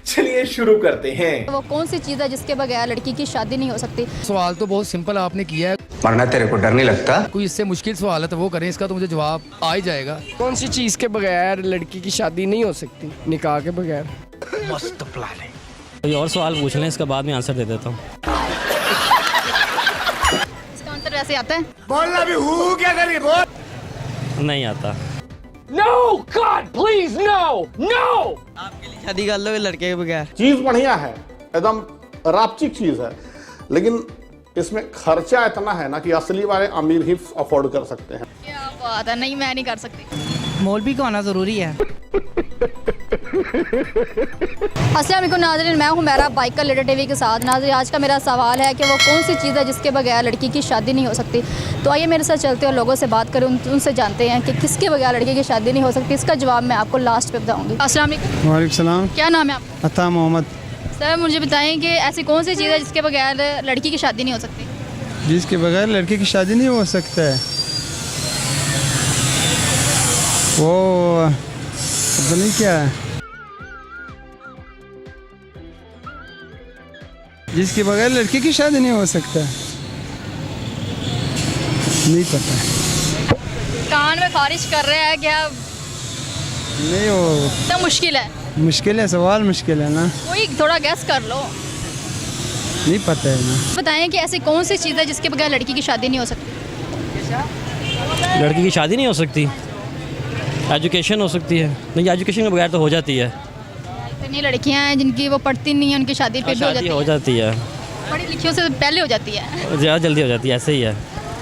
चलिए शुरू करते हैं। वो कौन सी चीज़ है जिसके बगैर लड़की की शादी नहीं हो सकती? सवाल तो बहुत सिंपल आपने किया है। वरना तेरे को डर नहीं लगता? कोई इससे मुश्किल सवाल है तो वो करें, इसका तो मुझे जवाब आ ही जाएगा। कौन सी चीज़ के बगैर लड़की की शादी नहीं हो सकती? निकाह के बगैर। मस्त प्लान है। कोई और सवाल पूछ लें, इसका बाद में आंसर दे देता हूँ। इसका आंसर वैसे आता है? बोलना भी हूँ क्या करिए बोल। नहीं आता। No, God, please, no, no! शादी कर लो लड़के के बगैर। चीज बढ़िया है, एकदम रापचिक चीज है, लेकिन इसमें खर्चा इतना है ना कि असली वाले अमीर ही अफोर्ड कर सकते हैं। क्या बात है, नहीं मैं नहीं कर सकती। मौलवी का होना जरूरी है। अस्सलाम वालेकुम नाज़रीन, मैं हूँ मेरा बाइक का लेटर टीवी के साथ। नाज़रीन, आज का मेरा सवाल है कि वो कौन सी चीज़ है जिसके बगैर लड़की की शादी नहीं हो सकती। तो आइए मेरे साथ चलते हैं और लोगों से बात करें, उनसे जानते हैं कि किसके बगैर लड़की की शादी नहीं हो सकती। इसका जवाब मैं आपको लास्ट पे बताऊँगी। अस्सलाम वालेकुम। वालेकुम सलाम। क्या नाम है आपका? अता मोहम्मद। सर मुझे बताएं कि ऐसी कौन सी चीज़ है जिसके बगैर लड़की की शादी नहीं हो सकती? जिसके बगैर लड़के की शादी नहीं हो सकता है, वो पता नहीं क्या है। जिसके बगैर लड़के की शादी नहीं हो सकता, नहीं पता। कान में खारिश कर रहे हैं क्या? नहीं, वो इतना मुश्किल है, मुश्किल है, सवाल मुश्किल है ना, कोई थोड़ा गैस कर लो। नहीं पता है ना। बताएं कि ऐसी कौन सी चीज़ है जिसके बगैर लड़की की शादी नहीं हो सकती? लड़की की शादी नहीं हो सकती? एजुकेशन हो सकती है। नहीं, एजुकेशन के बगैर तो हो जाती है। इतनी लड़कियां हैं जिनकी वो पढ़ती नहीं है, उनकी शादी फिर शादी हो जाती है। पढ़ी लिखियों से पहले हो जाती है। ज़्यादा जल्दी हो जाती है, ऐसे ही है।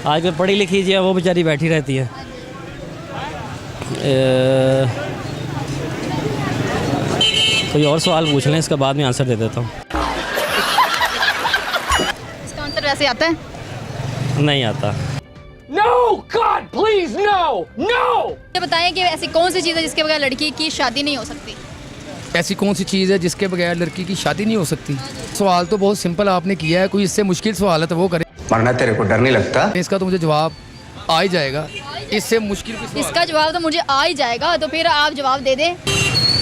आज कल पढ़ी लिखी जी है, वो बेचारी बैठी रहती है। कोई और सवाल पूछ लें, इसका बाद में आंसर दे देता हूँ। इसका आंसर वैसे आता है? नहीं आता। No, God, please, no, no! ये बताएं कि ऐसी कौन सी चीज़ है जिसके बगैर लड़की की शादी नहीं हो सकती? ऐसी कौन सी चीज़ है जिसके बगैर लड़की की शादी नहीं हो सकती? सवाल तो बहुत सिंपल आपने किया है। कोई इससे मुश्किल सवाल है तो वो करें, वरना तेरे को डर नहीं लगता? इसका तो मुझे जवाब आ ही जाएगा। इससे मुश्किल कोई सवाल इसका जवाब तो मुझे आ ही जाएगा, तो फिर आप जवाब दे दें।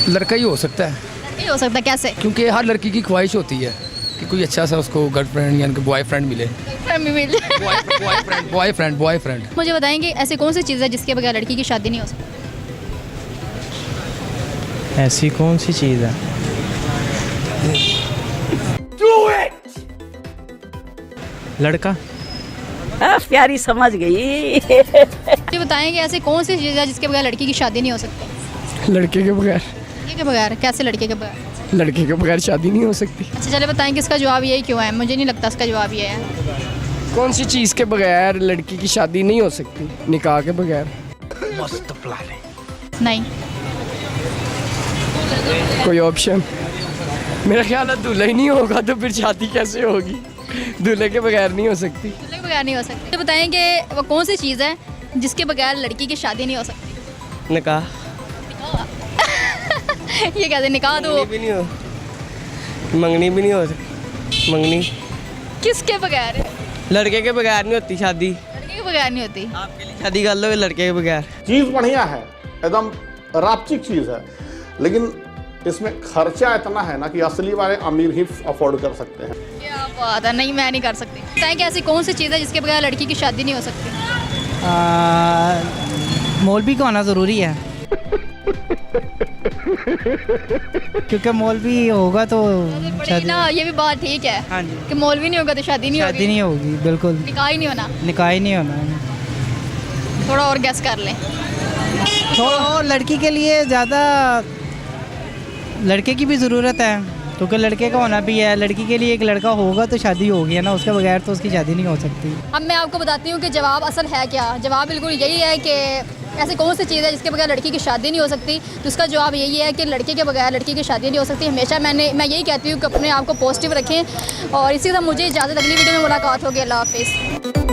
लड़का ही हो सकता है, नहीं हो सकता, कैसे? क्योंकि हर लड़की की ख्वाहिश होती है कि कोई अच्छा सा उसको गर्लफ्रेंड यानी कि बॉयफ्रेंड मिले। बॉयफ्रेंड। मुझे बताएं कि ऐसी कौन सी चीज़ है जिसके बगैर लड़की की शादी नहीं हो सकती? ऐसी कौन सी चीज़ है? लड़का। प्यारी समझ गई। मुझे बताएं कि ऐसी कौन सी चीज़ है जिसके बगैर लड़की की शादी नहीं हो सकती? लड़के के बगैर। लड़के के बगैर? कैसे लड़के के बगैर? लड़के के बगैर शादी नहीं हो सकती। अच्छा चले बताएं कि इसका जवाब यही क्यों है? मुझे नहीं लगता इसका जवाब ये है। कौन सी चीज़ के बगैर लड़की की शादी नहीं हो सकती? निकाह के बगैर। मस्त प्लान है। नहीं। कोई ऑप्शन? मेरा ख्याल है दूल्हा ही नहीं होगा तो फिर शादी कैसे होगी? दूल्हे के बगैर नहीं हो सकती। दूल्हे के बगैर नहीं हो सकती। मुझे बताएं कि वो कौन सी चीज़ है जिसके बगैर लड़की की शादी नहीं हो सकती? निकाह। ये कहते निकाह तो भी नहीं हो, मंगनी भी नहीं हो सकती। मंगनी किसके बगैर? लड़के के बगैर नहीं होती शादी। लड़के के बगैर नहीं होती। आपके लिए शादी कर लो लड़के के बगैर। चीज बढ़िया है, एकदम रापचिक चीज है, लेकिन इसमें खर्चा इतना है ना कि असली वाले अमीर ही अफोर्ड कर सकते हैं। क्या बात है, नहीं मैं नहीं कर सकती। बताएं कि ऐसी कौन सी चीज़ है जिसके बगैर लड़की की शादी नहीं हो सकती? मौलवी का होना ज़रूरी है। क्योंकि मौलवी होगा तो बड़ी ना, ये भी बात ठीक है। हाँ जी। कि मौलवी नहीं होगा तो शादी नहीं शादी होगी। नहीं होगी, बिल्कुल। निकाह ही नहीं होना। निकाह ही नहीं होना। थोड़ा और गैस कर लें। तो लड़की के लिए ज़्यादा लड़के की भी ज़रूरत है, क्योंकि लड़के का होना भी है। लड़की के लिए एक लड़का होगा तो शादी होगी है ना, उसके बगैर तो उसकी शादी नहीं हो सकती। अब मैं आपको बताती हूँ कि जवाब असल है क्या। जवाब बिल्कुल यही है कि ऐसी कौन सी चीज़ है जिसके बगैर लड़की की शादी नहीं हो सकती। तो उसका जवाब यही है कि लड़के के बगैर लड़की की शादी नहीं हो सकती। हमेशा मैं यही कहती हूँ कि अपने आप को पॉजिटिव रखें, और इसी तरह मुझे इजाज़त, अगली वीडियो में मुलाकात होगी। अल्लाह हाफिज़।